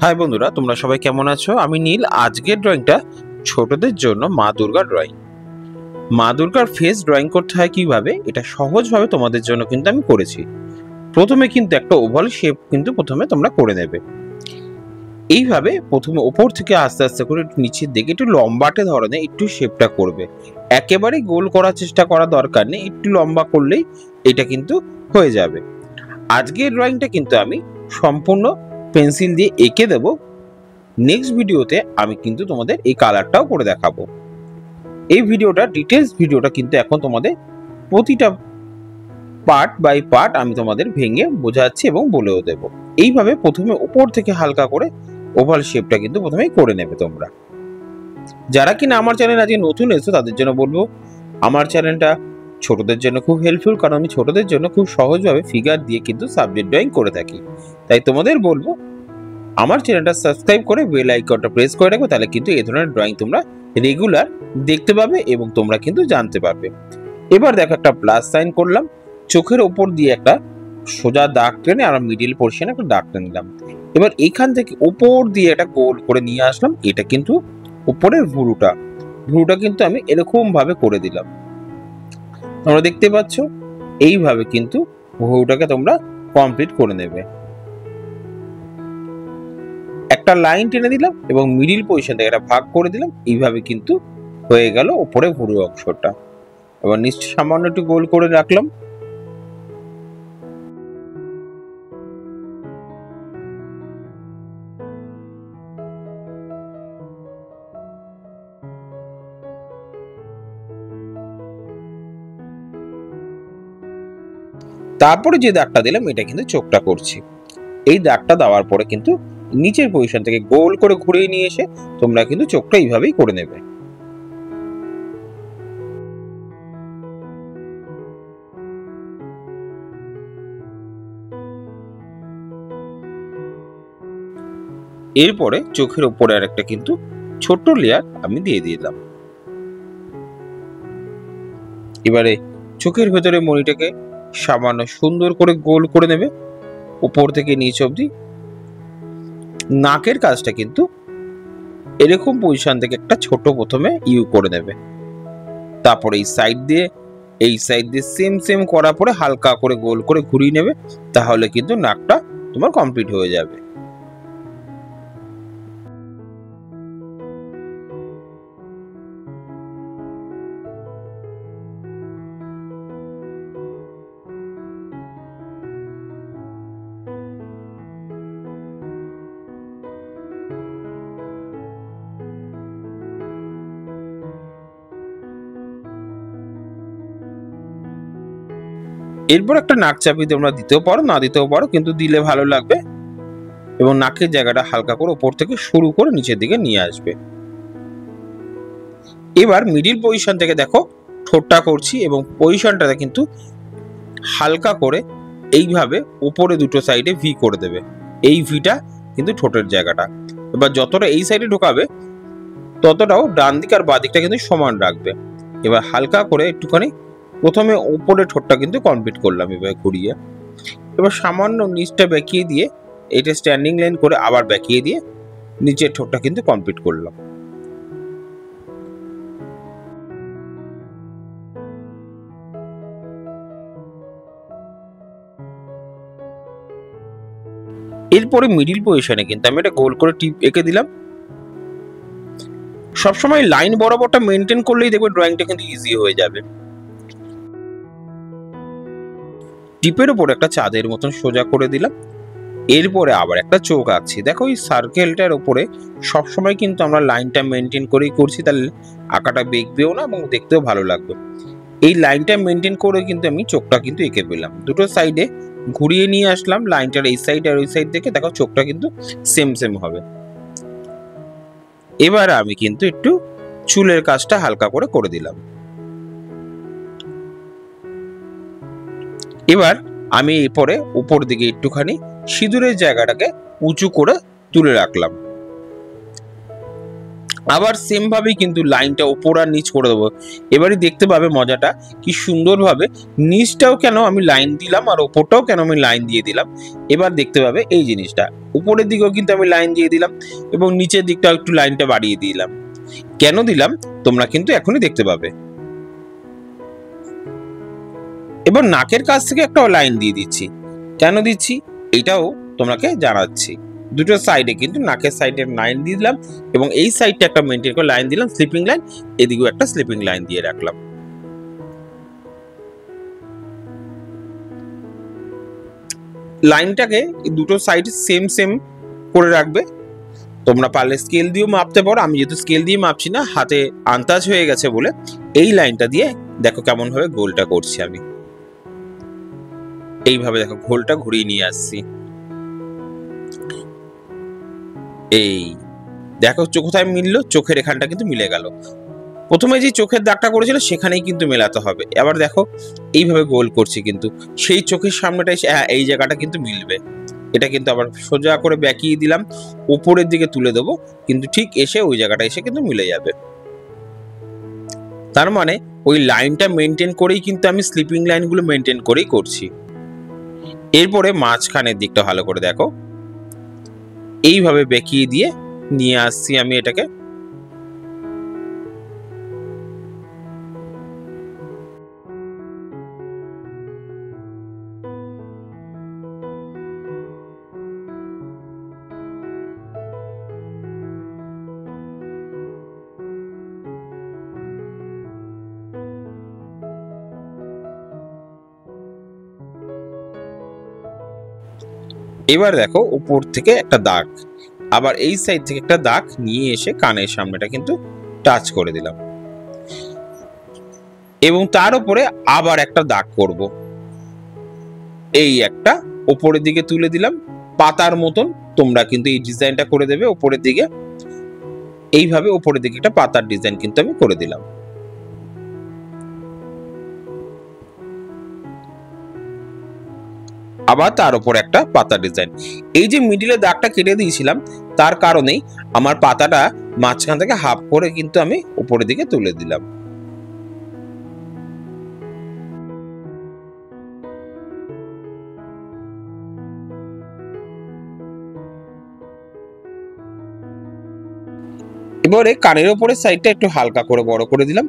High বন্ধুরা, তোমরা সবাই কেমন আছো? আমি নীল। আজকের ড্রয়িংটা ছোটদের জন্য মা দুর্গার ড্রয়িং। মা দুর্গার ফেস ড্রয়িং করতে হয় কিভাবে, এটা সহজভাবে তোমাদের জন্য কিন্তু আমি করেছি। প্রথমে কিন্তু একটা ওভাল শেপ কিন্তু প্রথমে তোমরা করে নেবে। এইভাবে প্রথমে ওপর থেকে আস্তে আস্তে করে একটু নিচের দিকে একটু লম্বাটে ধরনের একটু শেপটা করবে। একেবারে গোল করার চেষ্টা করা দরকার নেই, একটু লম্বা করলেই এটা কিন্তু হয়ে যাবে। আজকের ড্রয়িংটা কিন্তু আমি সম্পূর্ণ পেন্সিল দিয়ে এঁকে দেবো। নেক্সট ভিডিওতে আমি কিন্তু তোমাদের এই কালারটাও করে দেখাবো। এই ভিডিওটা ডিটেলস ভিডিওটা কিন্তু এখন তোমাদের প্রতিটা পার্ট বাই পার্ট আমি তোমাদের ভেঙে বোঝাচ্ছি এবং বলেও দেবো। এইভাবে প্রথমে উপর থেকে হালকা করে ওভাল শেপটা কিন্তু প্রথমেই করে নেবে তোমরা। যারা কিনা আমার চ্যানেল আজকে নতুন এসো তাদের জন্য বলবো, আমার চ্যানেলটা ছোটদের জন্য খুব হেল্পফুল, কারণ আমি ছোটদের জন্য খুব সহজভাবে ফিগার দিয়ে কিন্তু সাবজেক্ট ড্রয়িং করে থাকি। তাই তোমাদের বলবো আমার চ্যানেলটা সাবস্ক্রাইব করে বেল আইকনটা প্রেস করে রাখবে, তাহলে কিন্তু এই ধরনের ড্রয়িং তোমরা রেগুলার দেখতে পাবে এবং তোমরা কিন্তু জানতে পারবে। এবার দেখো, একটা প্লাস সাইন করলাম, চোখের ওপর দিয়ে একটা সোজা দাগ টেনে আর মিডিল পোর্শনে একটা দাগ টেনে নিলাম। এবার এখান থেকে ওপর দিয়ে একটা গোল করে নিয়ে আসলাম। এটা কিন্তু উপরের ভুরুটা কিন্তু আমি এরকম ভাবে করে দিলাম। তোমরা দেখতে পাচ্ছ, এইভাবে কিন্তু ভুরুটাকে তোমরা কমপ্লিট করে নেবে। একটা লাইন টেনে দিলাম এবং মিডিল পজিশন থেকে একটা ভাগ করে দিলাম। এইভাবে কিন্তু হয়ে গেল উপরে ভুরু অংশটা। এবার নিচে সামান্য একটু গোল করে রাখলাম। তারপরে যে দাগটা দিলাম এটা কিন্তু চোখটা করছি। এই দাগটা দেওয়ার পরে কিন্তু নিচের পজিশন থেকে গোল করে ঘুরিয়ে নিয়ে এসে তোমরা কিন্তু চোখটা এইভাবেই করে নেবে। এরপরে চোখের উপরে আর একটা কিন্তু ছোট্ট লেয়ার আমি দিয়ে দিলাম। এবারে চোখের ভেতরে মণিটাকে সামান্য সুন্দর করে গোল করে নেবে উপর থেকে নিচ অবধি। নাকের কাজটা কিন্তু এরকম পজিশন থেকে একটা ছোট প্রথমে ইউ করে নেবে। তারপরে এই সাইড দিয়ে সেম করার পরে হালকা করে গোল করে ঘুরিয়ে নেবে, তাহলে কিন্তু নাকটা তোমার কমপ্লিট হয়ে যাবে। এরপর একটা নাক চাপিয়ে তোমরা দিতেও পারো, না দিতেও পারো, কিন্তু দিলে ভালো লাগবে। এবং নাকের জায়গাটা হালকা করে উপর থেকে শুরু করে নিচের দিকে নিয়ে আসবে। এবার মিডিল পজিশন থেকে দেখো ঠোঁটটা করছি এবং পজিশনটাতে কিন্তু হালকা করে এইভাবে উপরে দুটো সাইডে ভি করে দেবে। এই ভিটা কিন্তু ঠোঁটের জায়গাটা। এবার যতটা এই সাইডে ঢোকাবে ততটাও ডান দিক আর বাঁ দিকটা কিন্তু সমান রাখবে। এবার হালকা করে একটুখানি প্রথমে উপরে ঠোঁটটা কিন্তু কমপ্লিট করলাম এবার ঘুরিয়ে। এবার সামান্য নিচটা বেঁকিয়ে দিয়ে এটা স্ট্যান্ডিং লাইন করে আবার বেঁকিয়ে দিয়ে নিচের ঠোঁটটা কিন্তু কমপ্লিট করলাম। এরপরে মিডিল পজিশনে কিন্তু আমি একটা গোল করে টিপ এঁকে দিলাম। সবসময় লাইন বরাবরটা মেনটেন করলেই দেখবে ড্রয়িংটা কিন্তু ইজি হয়ে যাবে। টিপের উপর একটা চাঁদের মতন সোজা করে দিলাম। এরপরে আবার একটা চোখ আঁকছি। দেখো এই সার্কেলটার উপরে সবসময় কিন্তু আমরা লাইনটা মেনটেন করেই করছি, তাহলে আঁকাটা বেঁকবেও না এবং দেখতেও ভালো লাগবে। এই লাইনটা মেনটেন করে কিন্তু আমি চোখটা কিন্তু এঁকে পেলাম। দুটো সাইডে ঘুরিয়ে নিয়ে আসলাম লাইনটার এই সাইড আর ওই সাইড থেকে, দেখো চোখটা কিন্তু সেম হবে। এবার আমি কিন্তু একটু চুলের কাজটা হালকা করে করে দিলাম। এবার আমি এরপরে উপর দিকে একটুখানি সিঁদুরের জায়গাটাকে উঁচু করে তুলে রাখলাম। আবার সেম ভাবেই কিন্তু লাইনটা ওপর আর নিচ করে দেবো। এবারে দেখতে পাবে মজাটা কি সুন্দরভাবে নিচটাও কেন আমি লাইন দিলাম আর ওপরটাও কেন আমি লাইন দিয়ে দিলাম। এবার দেখতে পাবে এই জিনিসটা উপরের দিকেও কিন্তু আমি লাইন দিয়ে দিলাম এবং নিচের দিকটাও একটু লাইনটা বাড়িয়ে দিলাম। কেন দিলাম তোমরা কিন্তু এখনই দেখতে পাবে। এবার নাকের কাছ থেকে একটা লাইন দিয়ে দিচ্ছি। কেন দিচ্ছি এটাও তোমাকে জানাচ্ছি। দুটো সাইডে কিন্তু নাকের সাইডে লাইন দিয়ে দিলাম এবং এই সাইডটা একটা মেনটেন করে লাইন দিলাম স্লিপিং লাইন, এদিকেও একটা স্লিপিং লাইন দিয়ে রাখলাম। লাইনটাকে দুটো সাইড সেম সেম করে রাখবে। তোমরা পারলে স্কেল দিয়েও মাপতে পারো, আমি যেহেতু স্কেল দিয়ে মাপছি না, হাতে আন্দাজ হয়ে গেছে বলে এই লাইনটা দিয়ে দেখো কেমন ভাবে গোলটা করছি আমি। এইভাবে দেখো গোলটা ঘুরিয়ে নিয়ে আসছি। এই দেখো কোথায় মিললো, চোখের এখানটা কিন্তু মিলে গেল। প্রথমে যে চোখের দাগটা করেছিল সেখানেই কিন্তু মেলাতে হবে। এবার দেখো এইভাবে গোল করছি কিন্তু সেই চোখের সামনেটা এসে এই জায়গাটা কিন্তু মিলবে। এটা কিন্তু আবার সোজা করে বেঁকিয়ে দিলাম, উপরের দিকে তুলে দেবো, কিন্তু ঠিক এসে ওই জায়গাটা এসে কিন্তু মিলে যাবে। তার মানে ওই লাইনটা মেনটেন করেই কিন্তু আমি স্লিপিং লাইনগুলো মেনটেন করেই করছি। এরপরে মাঝখানের দিকটা ভালো করে দেখো, এইভাবে বেঁকিয়ে দিয়ে নিয়ে আসছি আমি এটাকে। এবার দেখো উপর থেকে একটা দাগ, আবার এই সাইড থেকে একটা দাগ নিয়ে এসে কানের সামনেটা কিন্তু টাচ করে দিলাম এবং তার উপরে আবার একটা দাগ করব। এই একটা উপরের দিকে তুলে দিলাম পাতার মতন। তোমরা কিন্তু এই ডিজাইনটা করে দেবে উপরের দিকে, এইভাবে উপরের দিকে একটা পাতার ডিজাইন কিন্তু আমি করে দিলাম। আবার তার উপর একটা পাতা ডিজাইন। এই যে মিডিলে দাগটা কেটে দিয়েছিলাম তার কারণেই আমার পাতাটা মাঝখান থেকে হাফ করে কিন্তু আমি উপরের দিকে তুলে দিলাম। এবারে কানের উপরের সাইডটা একটু হালকা করে বড় করে দিলাম।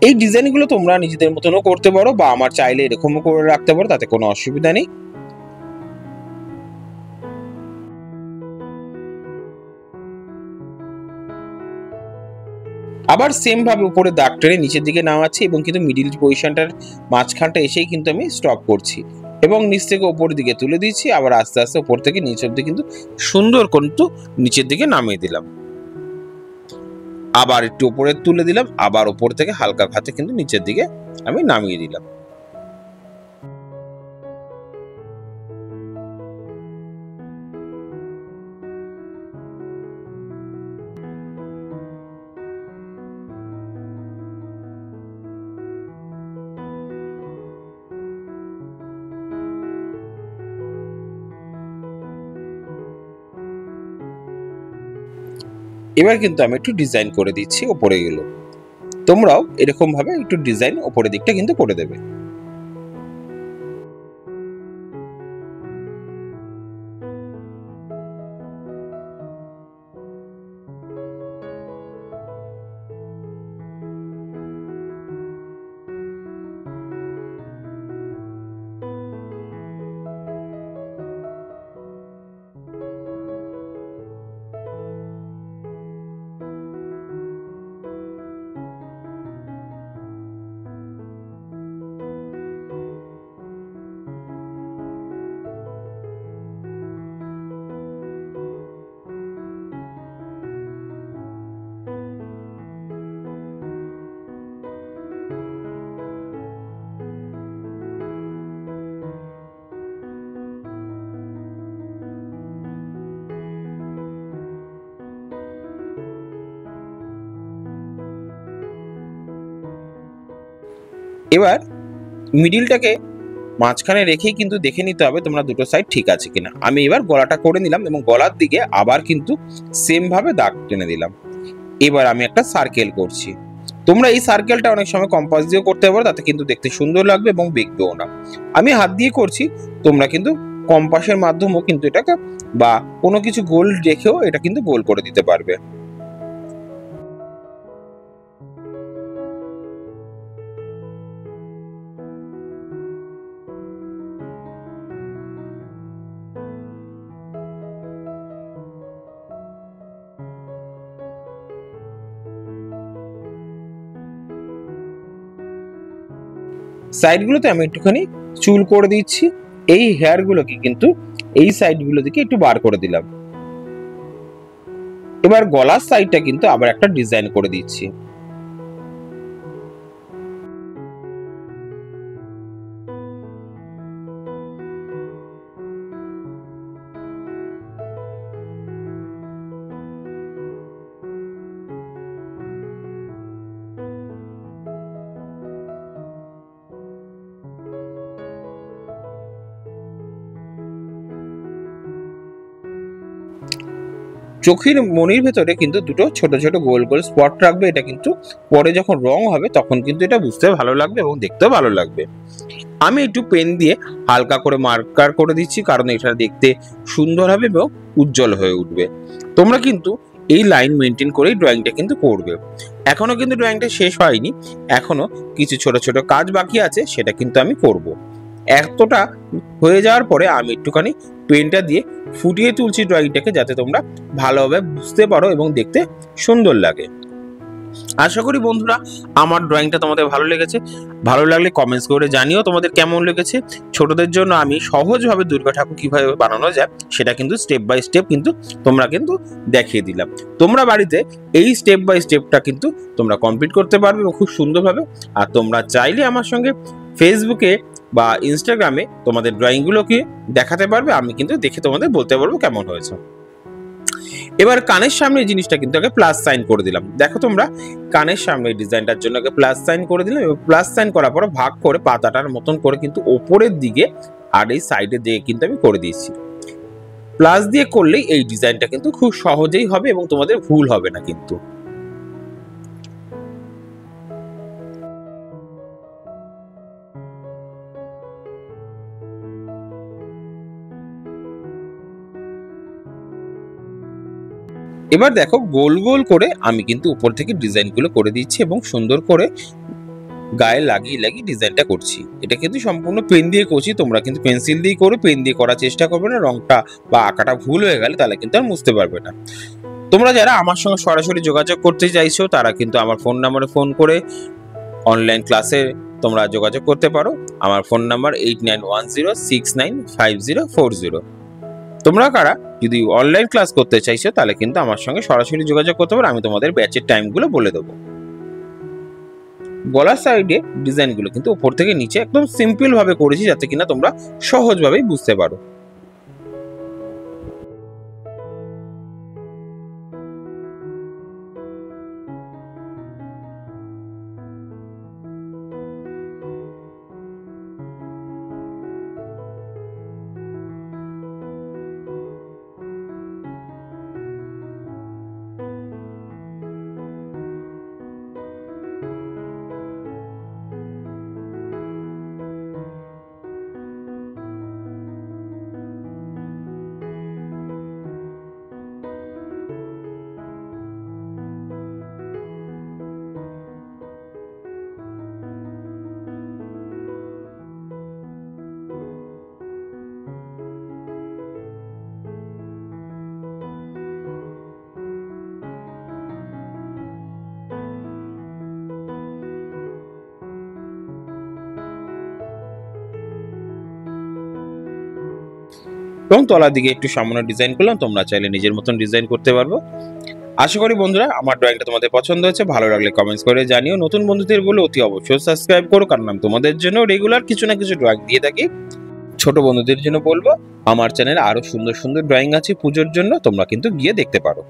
এই ডিজাইনগুলো তোমরা নিজেদের মতনও করতে পারো বা আমার চাইলে এরকমও করে রাখতে পারো, তাতে কোনো অসুবিধা নেই। আবার সেম ভাবে উপরে দাগ টেনে নিচের দিকে নামাচ্ছি এবং কিন্তু মিডিল পজিশনটার মাঝখানটা এসেই কিন্তু আমি স্টপ করছি এবং নিচ থেকে উপরের দিকে তুলে দিচ্ছি। আবার আস্তে আস্তে উপর থেকে নিচ অব্দি কিন্তু সুন্দর কিন্তু নিচের দিকে নামিয়ে দিলাম। আবার একটু উপরে তুলে দিলাম, আবার উপর থেকে হালকা হাতে কিন্তু নিচের দিকে আমি নামিয়ে দিলাম। এবার কিন্তু আমি একটু ডিজাইন করে দিচ্ছি উপরে গেলো। তোমরাও এরকম ভাবে একটু ডিজাইন উপরের দিকটা কিন্তু করে দেবে। এবার মিডিলটাকে মাঝখানে রেখেই কিন্তু দেখে নিতে হবে তোমরা দুটো সাইড ঠিক আছে কিনা। আমি এবার গলাটা করে নিলাম এবং গলার দিকে আবার কিন্তু সেম ভাবে দাগ টেনে দিলাম। এবার আমি একটা সার্কেল করছি। তোমরা এই সার্কেলটা অনেক সময় কম্পাস দিয়েও করতে পারো, তাতে কিন্তু দেখতে সুন্দর লাগবে এবং বেঁকবেও না। আমি হাত দিয়ে করছি, তোমরা কিন্তু কম্পাসের মাধ্যমেও কিন্তু এটাকে বা কোনো কিছু গোল রেখেও এটা কিন্তু গোল করে দিতে পারবে। সাইডগুলোতে আমি একটুখানি চুল করে দিচ্ছি। এই হেয়ারগুলোকে কিন্তু এই সাইডগুলো থেকে একটু বার করে দিলাম। এবার গলার সাইডটা কিন্তু আবার একটা ডিজাইন করে দিচ্ছি। চোখের মনির ভেতরে কিন্তু দুটো ছোট ছোট গোল গোল স্পট রাখবে। এটা কিন্তু পরে যখন রং হবে তখন কিন্তু এটা বুঝতে ভালো লাগবে এবং দেখতেও ভালো লাগবে। আমি একটু পেন দিয়ে হালকা করে মার্কার করে দিচ্ছি, কারণ এটা দেখতে সুন্দর হবে এবং উজ্জ্বল হয়ে উঠবে। তোমরা কিন্তু এই লাইন মেনটেন করেই ড্রয়িংটা কিন্তু করবে। এখনো কিন্তু ড্রয়িংটা শেষ হয়নি, এখনো কিছু ছোট ছোট কাজ বাকি আছে, সেটা কিন্তু আমি করব। এতটা হয়ে যাওয়ার পরে আমি একটুখানি পেনটা দিয়ে ফুটিয়ে তুলছি ড্রয়িংটাকে, যাতে তোমরা ভালোভাবে বুঝতে পারো এবং দেখতে সুন্দর লাগে। আশা করি বন্ধুরা আমার ড্রয়িংটা তোমাদের ভালো লেগেছে। ভালো লাগলে কমেন্টস করে জানিও তোমাদের কেমন লেগেছে। ছোটদের জন্য আমি সহজভাবে দুর্গা ঠাকুর কিভাবে বানানো যায় সেটা কিন্তু স্টেপ বাই স্টেপ কিন্তু তোমরা কিন্তু দেখিয়ে দিলাম। তোমরা বাড়িতে এই স্টেপ বাই স্টেপটা কিন্তু তোমরা কমপ্লিট করতে পারবে এবং খুব সুন্দরভাবে। আর তোমরা চাইলে আমার সঙ্গে ফেসবুকে বা ইনস্টাগ্রামে তোমাদের ড্রয়িংগুলোকে দেখাতে পারবে, আমি কিন্তু দেখে তোমাদের বলতে পারবো কেমন হয়েছে। এবার কানের সামনে এই জিনিসটা কিন্তু আগে প্লাস সাইন করে দিলাম। দেখো তোমরা কানের সামনে ডিজাইনটার জন্য আগে প্লাস সাইন করে দিলাম, এবং প্লাস সাইন করার পর ভাগ করে পাতাটার মতন করে কিন্তু ওপরের দিকে আর এই সাইডের দিকে কিন্তু আমি করে দিয়েছি। প্লাস দিয়ে করলেই এই ডিজাইনটা কিন্তু খুব সহজেই হবে এবং তোমাদের ভুল হবে না কিন্তু। এবার দেখো গোল গোল করে আমি কিন্তু উপর থেকে ডিজাইনগুলো করে দিচ্ছি এবং সুন্দর করে গায়ে লাগিয়ে লাগিয়ে ডিজাইনটা করছি। এটা কিন্তু সম্পূর্ণ পেন দিয়ে করছি, তোমরা কিন্তু পেন্সিল দিয়ে করো। পেন দিয়ে করার চেষ্টা করবে না, রংটা বা আঁকাটা ভুল হয়ে গেলে তাহলে কিন্তু আর বুঝতে পারবে না। তোমরা যারা আমার সঙ্গে সরাসরি যোগাযোগ করতে চাইছো তারা কিন্তু আমার ফোন নাম্বারে ফোন করে অনলাইন ক্লাসে তোমরা যোগাযোগ করতে পারো। আমার ফোন নাম্বার 8910695040। তোমরা কারা যদি অনলাইন ক্লাস করতে চাইছো তাহলে কিন্তু আমার সঙ্গে সরাসরি যোগাযোগ করতে পারো, আমি তোমাদের ব্যাচের টাইমগুলো বলে দেবো। গলার সাইডে ডিজাইনগুলো কিন্তু উপর থেকে নিচে একদম সিম্পল ভাবে করেছি, যাতে কিনা তোমরা সহজভাবেই বুঝতে পারো। এবং তলার দিকে একটু সামান্য ডিজাইন করলাম, তোমরা চাইলে নিজের মতন ডিজাইন করতে পারবো। আশা করি বন্ধুরা আমার ড্রয়িংটা তোমাদের পছন্দ হয়েছে। ভালো লাগলে কমেন্টস করে জানিও। নতুন বন্ধুদের বলে অতি অবশ্যই সাবস্ক্রাইব করো, কারণ আমি তোমাদের জন্য রেগুলার কিছু না কিছু ড্রয়িং দিয়ে থাকি। ছোট বন্ধুদের জন্য বলবো আমার চ্যানেলে আরো সুন্দর সুন্দর ড্রয়িং আছে পুজোর জন্য, তোমরা কিন্তু গিয়ে দেখতে পারো।